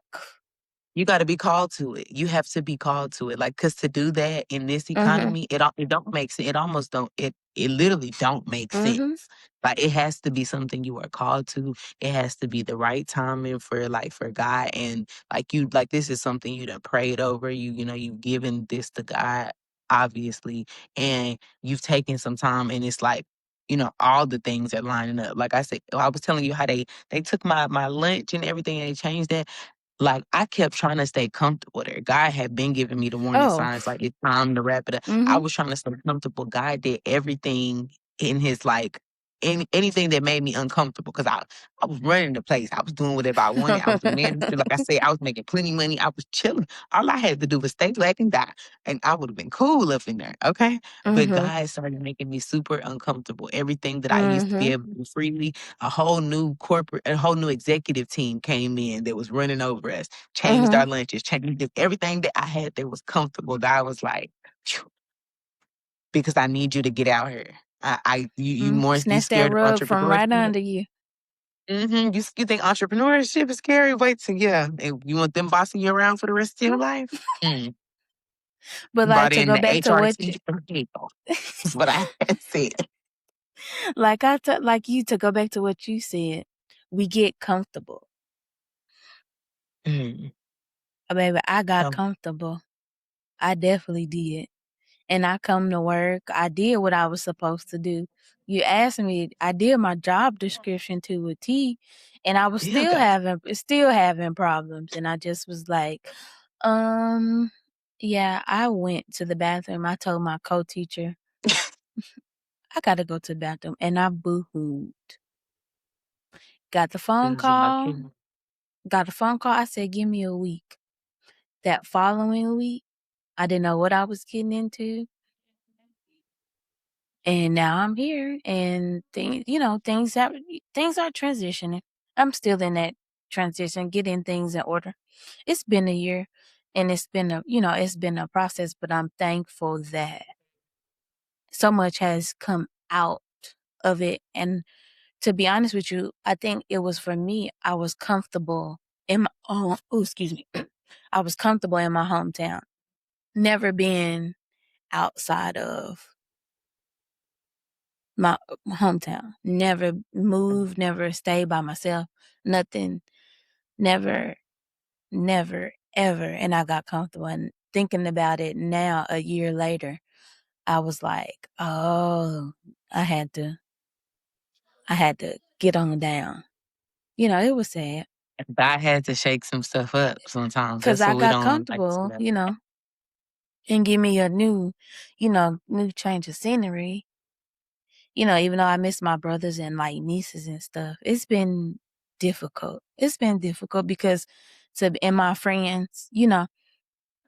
You gotta be called to it. You have to be called to it. Like, cause to do that in this Mhm. economy, it don't make sense. It almost don't. It literally don't make sense. Mhm. Like, it has to be something you are called to. It has to be the right timing for God, and like this is something you done prayed over. You've given this to God, obviously, and you've taken some time, and it's like. All the things are lining up. Like I said, I was telling you how they took my lunch and everything and they changed that. Like, I kept trying to stay comfortable there. God had been giving me the warning Oh. signs, like, it's time to wrap it up. I Mhm. was trying to stay comfortable. God did everything in his, like, anything that made me uncomfortable because I was running the place. I was doing whatever I wanted. I was a manager. Like I said, I was making plenty money. I was chilling. All I had to do was stay black and die, and I would have been cool up in there, okay? But Mhm. God started making me super uncomfortable. Everything that I used to be Mhm. able to do freely, a whole new executive team came in that was running over us, changed Mhm. our lunches, changed everything that I had that was comfortable. That I was like, "Phew," because I need you to get out here. You Snatch that scared of rug from right entrepreneurship? under you. You think entrepreneurship is scary? Wait till and you want them bossing you around for the rest of your life? Mm. But like Brought to in go the back to what you HRT from people. That's what I had said. like you to go back to what you said, we get comfortable. Mm. Baby, I got So, comfortable. I definitely did. And I come to work. I did what I was supposed to do. You asked me, I did my job description to a T, and I was yeah, still God. having problems. And I just was like, um, yeah, I went to the bathroom. I told my co-teacher, I gotta go to the bathroom, and I boo-hooed. Got the phone Feels like call. it. Got a phone call. I said, give me a week. That following week, I didn't know what I was getting into. And now I'm here and things are transitioning. I'm still in that transition, getting things in order. It's been a year and it's been a process, but I'm thankful that so much has come out of it. And to be honest with you, I think it was for me, I was comfortable in my excuse me. I was comfortable in my hometown. Never been outside of my hometown. Never moved, never stayed by myself, nothing, never, never, ever. And I got comfortable. And thinking about it now, a year later, I was like, oh, I had to, I had to get on down. It was sad God had to shake some stuff up sometimes. because That's I what we got don't like to comfortable, see. and give me a new change of scenery. Even though I miss my brothers and like nieces and stuff, it's been difficult. It's been difficult because and my friends,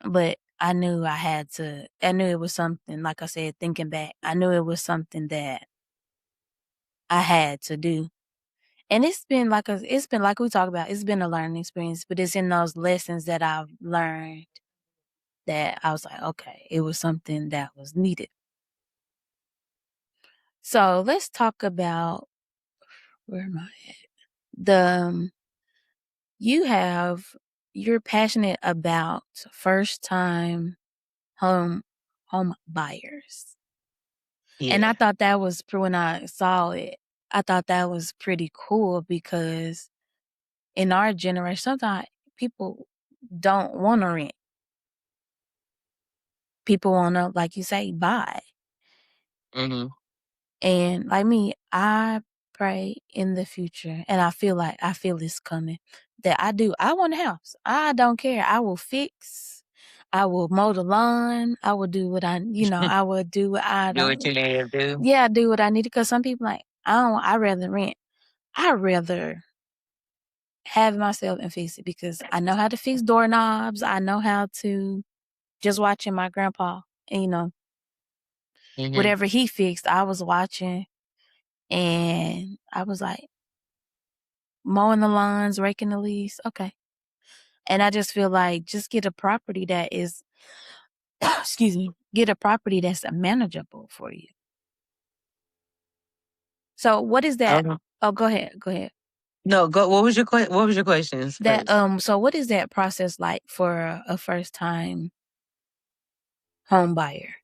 but I knew it was something, like I said, thinking back, I knew it was something that I had to do. And it's been like we talk about, it's been a learning experience, but it's in those lessons that I've learned that I was like, okay, it was something that was needed. So let's talk about where am I at? The you have you're passionate about first time home home buyers. And I Yeah. thought that was when I saw it, I thought that was pretty cool because in our generation sometimes people don't want to rent. People want to, like you say, buy. Hmm. And like me, I pray in the future and I feel it's coming that I want a house. I don't care. I will fix. I will mow the lawn. I will do what I will do what I Do don't. what you need to do. Yeah, do what I need because some people like, I don't, I rather rent. I'd rather have myself and fix it because I know how to fix doorknobs. I know how to just watching my grandpa, and whatever he fixed, I was watching, and I was like mowing the lawns, raking the leaves. Okay. And I just feel like just get a property that is, excuse me, get a property that's manageable for you. So what is that? Oh, go ahead. Go ahead. No, go. What was your questions That first? so what is that process like for a first time home buyer?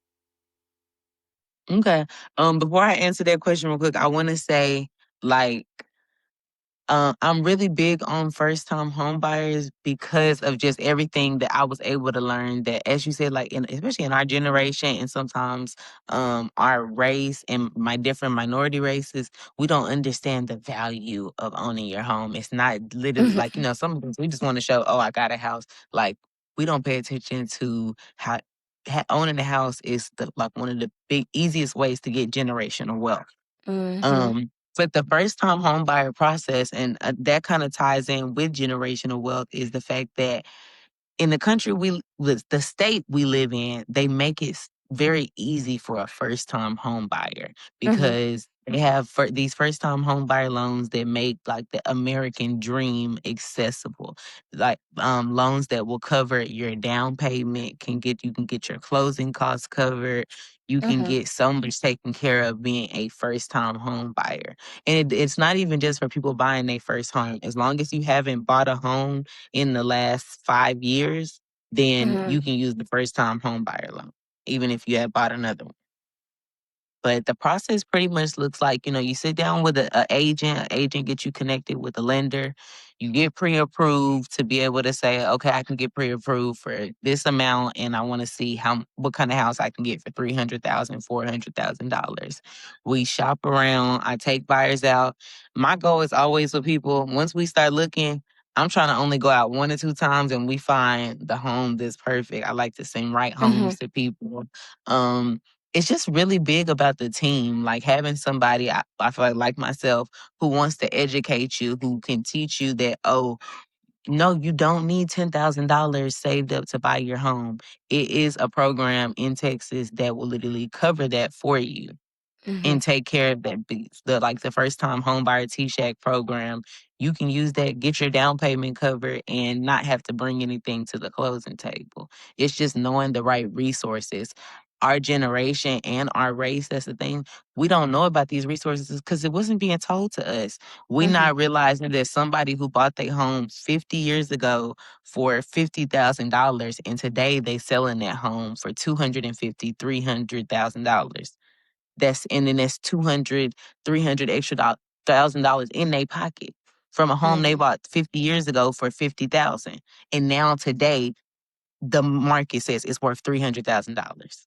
Okay. Before I answer that question real quick, I want to say, like, I'm really big on first time home buyers because of just everything that I was able to learn. That, as you said, like especially in our generation, and sometimes our race and my different minority races, we don't understand the value of owning your home. It's not literally like some of us we just want to show, oh, I got a house. Like, we don't pay attention to how owning a house is like one of the big easiest ways to get generational wealth. But the first time home buyer process, and that kind of ties in with generational wealth, is the fact that in the country the state we live in, they make it very easy for a first time home buyer because they have these first time home buyer loans that make like the American dream accessible, like loans that will cover your down payment, you can get your closing costs covered. You can get so much taken care of being a first time home buyer. And it's not even just for people buying their first home. As long as you haven't bought a home in the last 5 years, then you can use the first time home buyer loan, even if you had bought another one. But the process pretty much looks like, you sit down with an agent gets you connected with a lender. You get pre-approved to be able to say, okay, I can get pre-approved for this amount, and I want to see what kind of house I can get for $300,000, $400,000. We shop around. I take buyers out. My goal is always with people, once we start looking, I'm trying to only go out 1 or 2 times and we find the home that's perfect. I like to send right homes to people. It's just really big about the team, like having somebody, I feel like myself, who wants to educate you, who can teach you that, oh, no, you don't need $10,000 saved up to buy your home. It is a program in Texas that will literally cover that for you and take care of that. The first time home buyer T-Shack program, you can use that, get your down payment covered, and not have to bring anything to the closing table. It's just knowing the right resources. Our generation and our race, that's the thing. We don't know about these resources because it wasn't being told to us. We not realizing that somebody who bought their home 50 years ago for $50,000, and today they selling that home for $250,000, $300,000. That's 200, 300 extra $1,000 in their pocket from a home they bought 50 years ago for 50,000. And now today, the market says it's worth $300,000.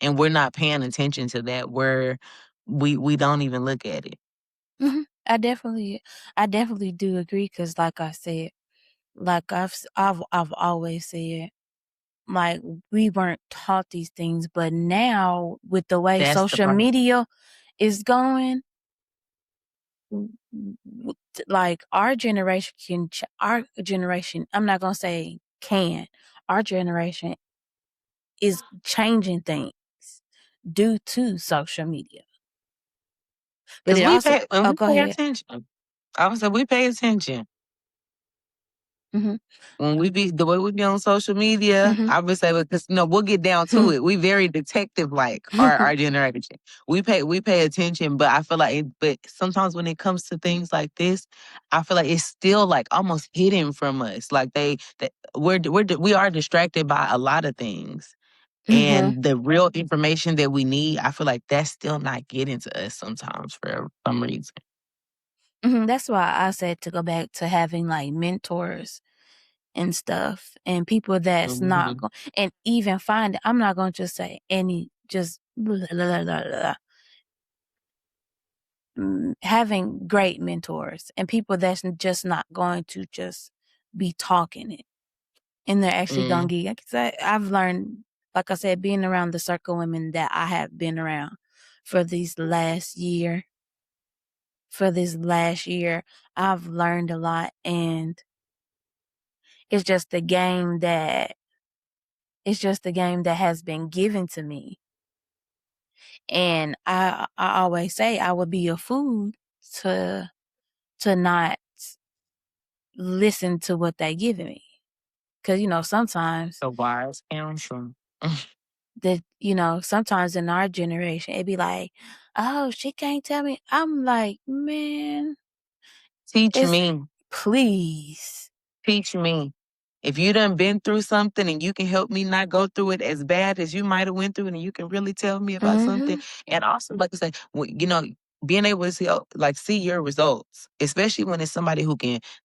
And we're not paying attention to that. We don't even look at it. I definitely do agree because, like I said, like I've always said, like we weren't taught these things, but now with the way That's the social problem. media is going, like our generation I'm not gonna say can, our generation is changing things due to social media. But Because it we also, pay and oh, we go pay ahead. attention. I would say we pay attention. When the way we be on social media, I would say, because we'll get down to it. We very detective like our generation. We pay attention, but I feel like but sometimes when it comes to things like this, I feel like it's still like almost hidden from us. Like we are distracted by a lot of things. And the real information that we need, I feel like that's still not getting to us sometimes for some reason. That's why I said to go back to having like mentors and stuff, and people that's not Mhm. going, and even find, I'm not going to just say any, just blah, blah, blah, blah, blah. Having great mentors and people that's just not going to just be talking it, and they're actually going Mm. to get, cause I've learned, like I said, being around the circle of women that I have been around for these last year, for this last year, I've learned a lot, and it's just the game that has been given to me. And I always say I would be a fool to not listen to what they giving me. Cause sometimes The wise counsel. sometimes in our generation it'd be like, oh, she can't tell me. I'm like, man, Teach it's me. please. Teach me. If you done been through something and you can help me not go through it as bad as you might have went through, and you can really tell me about something. Mm-hmm. And also, like I said, being able to see your results, especially when it's somebody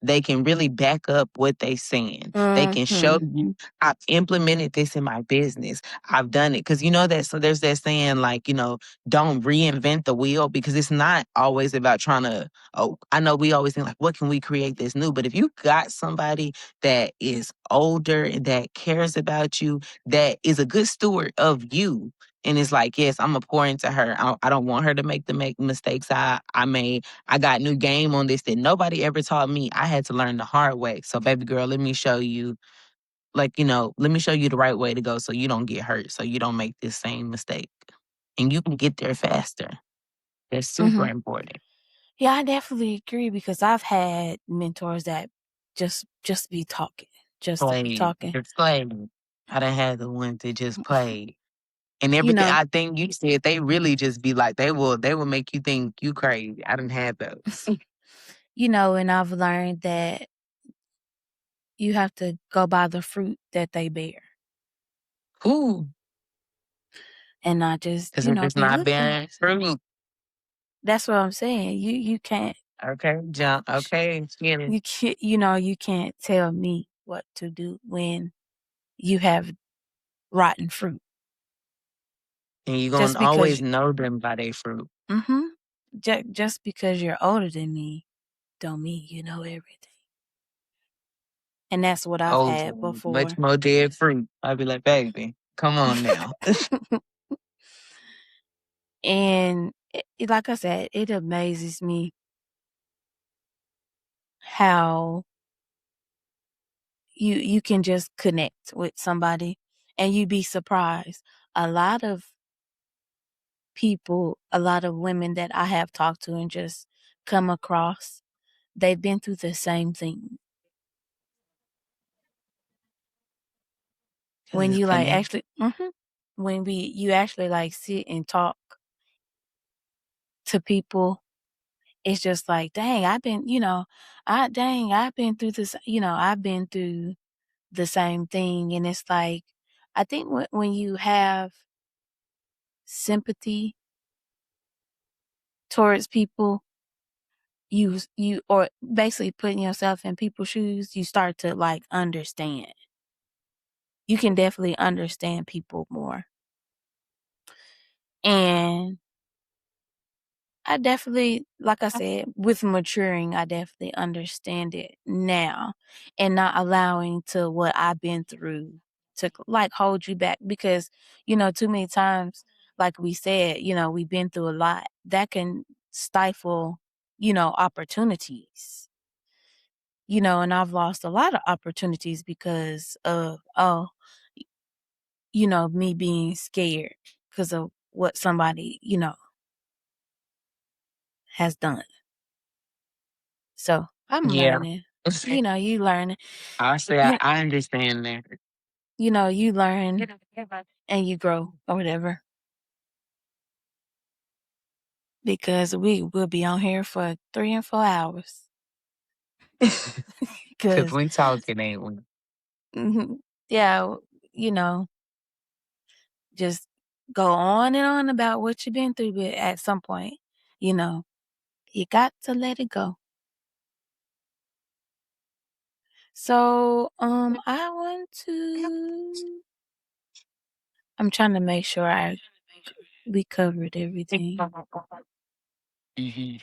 they can really back up what they saying. They can show Mm-hmm. you, I've implemented this in my business. I've done it. Cause so there's that saying like, don't reinvent the wheel, because it's not always about trying to, oh, I know we always think like, what can we create that's new? But if you got somebody that is older and that cares about you, that is a good steward of you, and it's like, yes, I'm gonna pour into her. I don't want her to make mistakes I made. I got new game on this that nobody ever taught me. I had to learn the hard way. So, baby girl, let me show you, let me show you the right way to go so you don't get hurt, so you don't make this same mistake, and you can get there faster. That's super Mm-hmm. important. Yeah, I definitely agree, because I've had mentors that just be talking, just to be Played, talking. just played. I done had the ones that just played. And You everything know, I think you said, they really just be like, they will make you think you crazy. I didn't have those. and I've learned that you have to go by the fruit that they bear, Ooh, and not just, because if it's be not looking. bearing fruit, That's what I'm saying. You can't okay, jump, okay, get it. you can't tell me what to do when you have rotten fruit. And you're Just gonna because always know them by their fruit. mhm. Just because you're older than me don't mean you know everything. And that's what I've Oh, had much before. more dead fruit. I'd be like, baby, come on now. And like I said, it amazes me how you can just connect with somebody, and you'd be surprised. A lot of people, a lot of women that I have talked to and just come across, they've been through the same thing. Because When it's you like connect. actually when you actually like sit and talk to people, it's just like, dang, I've been through this, I've been through the same thing. And it's like, I think when you have sympathy towards people, you or basically putting yourself in people's shoes, you start to like understand. You can definitely understand people more. And I definitely, like I said, with maturing, I definitely understand it now, and not allowing to what I've been through to like hold you back, because, too many times, like we said, we've been through a lot that can stifle, opportunities, and I've lost a lot of opportunities because of, me being scared because of what somebody, has done. So I'm Yeah. learning. You learn. I say You I understand that. you learn and you grow or whatever. Because we will be on here for 3 and 4 hours. Because Cause we talking, ain't we? mhm, yeah, you know, just go on and on about what you've been through, but at some point, you know, you got to let it go. So, I want to. I'm trying to make sure we covered everything. Mhm.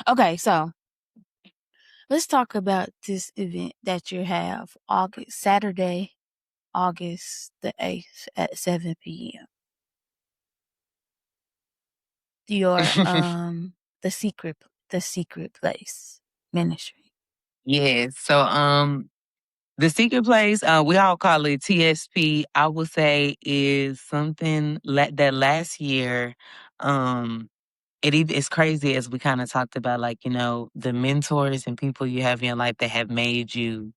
Okay, so let's talk about this event that you have Saturday, August the 8th at 7 p.m. Your the secret. the Secret Place ministry? Yes. So the secret place, we all call it TSP. I would say is something that last year, um, it's crazy as we kind of talked about, like, the mentors and people you have in your life that have made you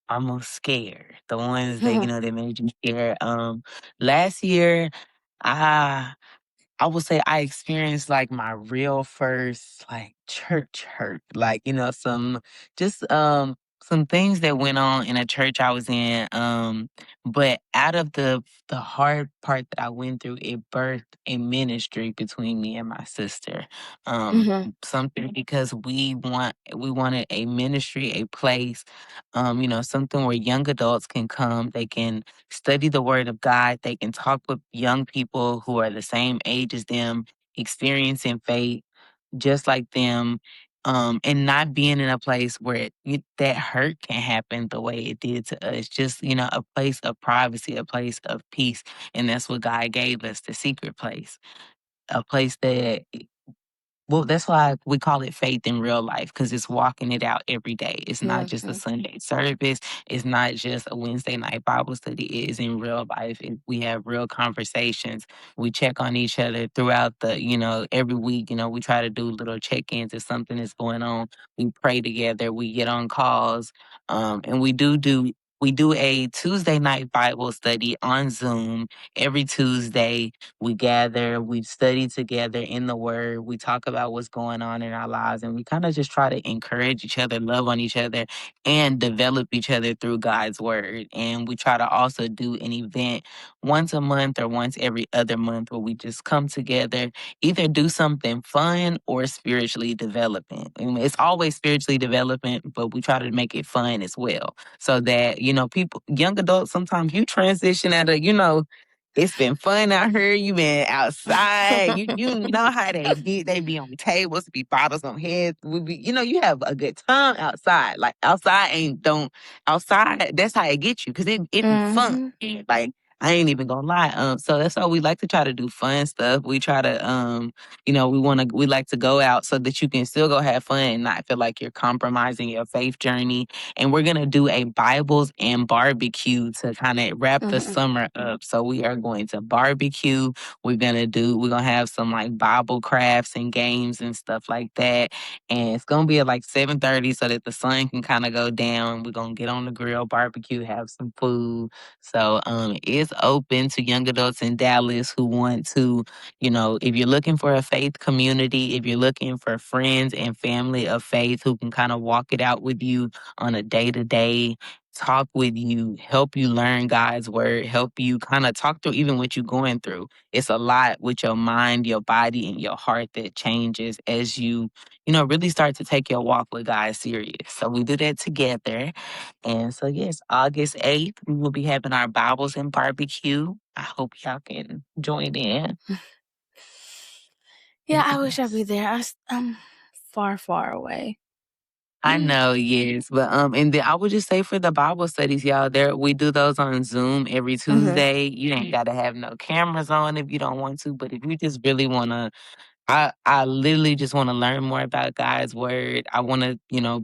almost scared. The ones that, that made you scared. Last year, I I would say I experienced like my real first like church hurt. Like, some things that went on in a church I was in. But out of the hard part that I went through, it birthed a ministry between me and my sister. Mhm. Something because we wanted a ministry, a place, something where young adults can come, they can study the word of God. They can talk with young people who are the same age as them, experiencing faith just like them, and not being in a place where that hurt can happen the way it did to us. Just, a place of privacy, a place of peace. And that's what God gave us, the secret place, a place that well, that's why we call it faith in real life because it's walking it out every day. It's not just a Mhm. Sunday service. It's not just a Wednesday night Bible study. It is in real life. We have real conversations. We check on each other throughout every week. We try to do little check ins if something is going on. We pray together. We get on calls. And we do a Tuesday night Bible study on Zoom every Tuesday. We gather, we study together in the word, we talk about what's going on in our lives, and we kind of just try to encourage each other, love on each other, and develop each other through God's word. And we try to also do an event once a month or once every other month where we just come together, either do something fun or spiritually developing. I mean, it's always spiritually development, but we try to make it fun as well. So that, people, young adults, sometimes you transition at it's been fun out here. You been outside. You know how they get. They be on tables, be bottles on heads. You have a good time outside. Like outside ain't don't outside. That's how it gets you because it be fun. Mhm. Like I ain't even gonna lie. So that's why we like to try to do fun stuff. We try to we like to go out so that you can still go have fun and not feel like you're compromising your faith journey. And we're gonna do a Bibles and barbecue to kind of wrap the Mhm. summer up. So we are going to barbecue. We're gonna have some like Bible crafts and games and stuff like that. And it's gonna be at like 7:30 so that the sun can kind of go down. We're gonna get on the grill, barbecue, have some food. So it's open to young adults in Dallas who want to, if you're looking for a faith community, if you're looking for friends and family of faith who can kind of walk it out with you on a day to day, talk with you, help you learn God's word, help you kind of talk through even what you're going through. It's a lot with your mind, your body, and your heart that changes as really start to take your walk with God serious. So we do that together. And so, yes, August 8th, we will be having our Bibles and barbecue. I hope y'all can join in. Yeah, I wish I'd be Yes. there. I'm far, far away. I know, yes. But and then I would just say for the Bible studies, y'all, we do those on Zoom every Mhm. Tuesday. You ain't gotta have no cameras on if you don't want to, but if you just really wanna I literally just want to learn more about God's word. I want to,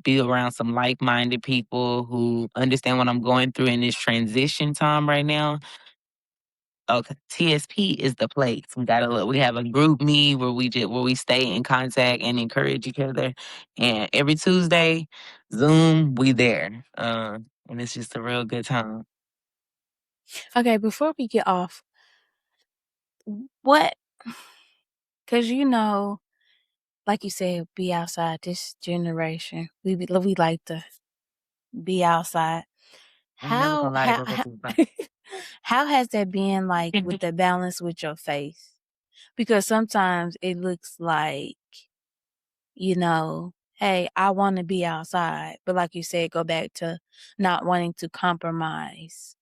be around some like-minded people who understand what I'm going through in this transition time right now. Okay, TSP is the place. We have a group meet where we stay in contact and encourage each other. And every Tuesday, Zoom, we there. And it's just a real good time. Okay, before we get off, what? Because like you said, be outside. This generation, we like to be outside. I'm never How gonna lie to how go how, to the how has that been like with the balance with your faith? Because sometimes it looks like hey, I want to be outside, but like you said, go back to not wanting to compromise.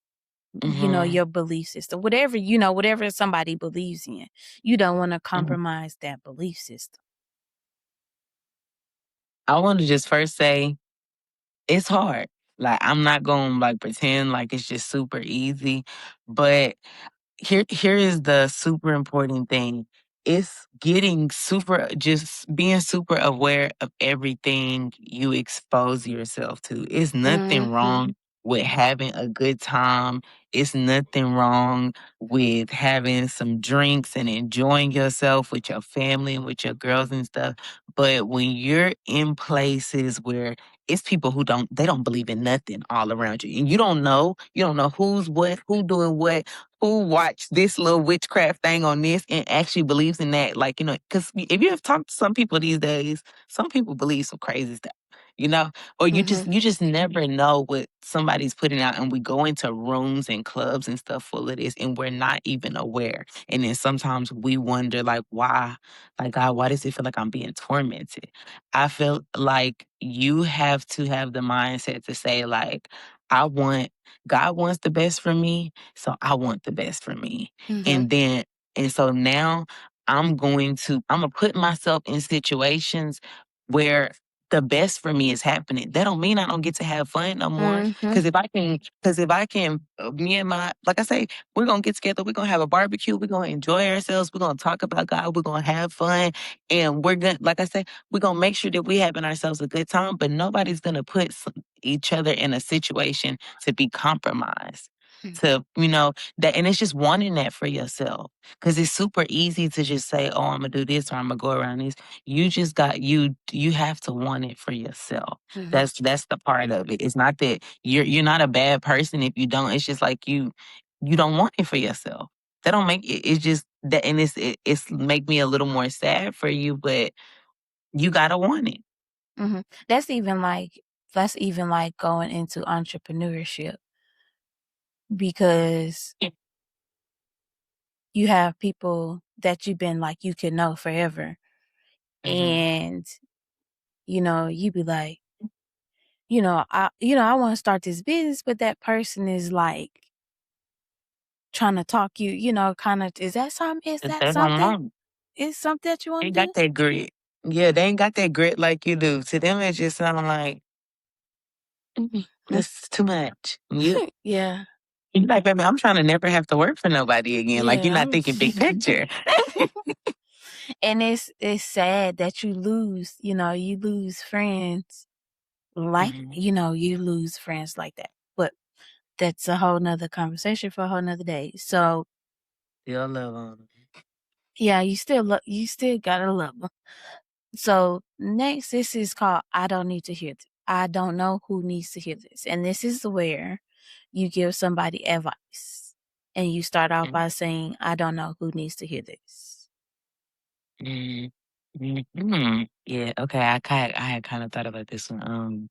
hmm Your belief system, whatever somebody believes in, you don't want to compromise that belief system. I want to just first say it's hard. Like I'm not gonna like pretend like it's just super easy, but here is the super important thing. it's getting just being super aware of everything you expose yourself to. It's nothing wrong with having a good time. It's nothing wrong with having some drinks and enjoying yourself with your family and with your girls and stuff. But when you're in places where it's people who they don't believe in nothing all around you, and you don't know who's what, who doing what, who watched this little witchcraft thing on this and actually believes in that. Like, because if you have talked to some people these days, some people believe some crazy stuff, or you just never know what somebody's putting out. And we go into rooms and clubs and stuff full of this and we're not even aware. And then sometimes we wonder, like, why, like, God, why does it feel like I'm being tormented? I feel like you have to have the mindset to say, like, God wants the best for me, so I want the best for me. And then, and so now I'm gonna put myself in situations where the best for me is happening. That don't mean I don't get to have fun no more. Because if I can, me and like I say, we're gonna get together, we're gonna have a barbecue, we're gonna enjoy ourselves, we're gonna talk about God, we're gonna have fun, and we're gonna, like I say, we're gonna make sure that we having ourselves a good time. But nobody's gonna put each other in a situation to be compromised. To that, and it's just wanting that for yourself, because it's super easy to just say, "Oh, I'm gonna do this," or "I'm gonna go around this." You just got you have to want it for yourself. That's the part of it. It's not that you're not a bad person if you don't. It's just like you don't want it for yourself. That don't make it. It's just that, and it's make me a little more sad for you, but you gotta want it. That's even like going into entrepreneurship, because you have people that you've been like you can know forever, and you be like, I want to start this business, but that person is like trying to talk you, kind of, is that something? Is If that they don't something? want, Is something that you they want ain't to got do? that grit. Yeah, they ain't got that grit like you do. To them, it just sound like that's too much. Yeah. You're like, baby, I'm trying to never have to work for nobody again. Like, you're Yeah. not thinking big picture. And it's sad that you lose friends like, you lose friends like that. But that's a whole nother conversation for a whole nother day. So Still love them. yeah, you still gotta love them. So next, this is called I Don't Need to Hear This. I don't know who needs to hear this. And this is where you give somebody advice. And you start off by saying, I don't know who needs to hear this. Yeah, okay. I had kind of thought about this one.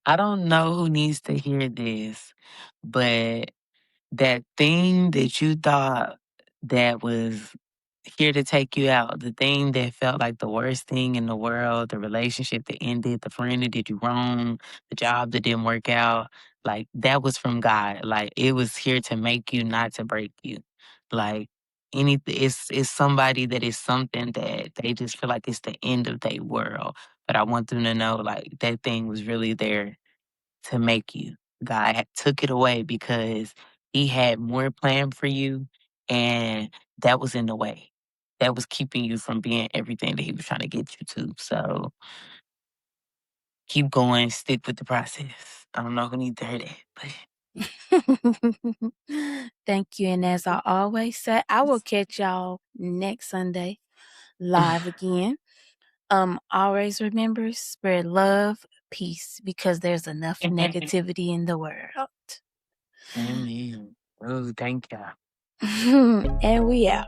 I don't know who needs to hear this, but that thing that you thought that was here to take you out, the thing that felt like the worst thing in the world, the relationship that ended, the friend that did you wrong, the job that didn't work out, like that was from God. Like it was here to make you, not to break you. Like anything, it's somebody that is something that they just feel like it's the end of their world. But I want them to know, like, that thing was really there to make you. God took it away because he had more planned for you, and that was in the way. That was keeping you from being everything that he was trying to get you to. So keep going, stick with the process. I don't know who needs to hear that, but Thank you. And as I always say, I will catch y'all next Sunday live again. Always remember, spread love, peace, because there's enough negativity in the world. amen. Oh, thank you. And we out.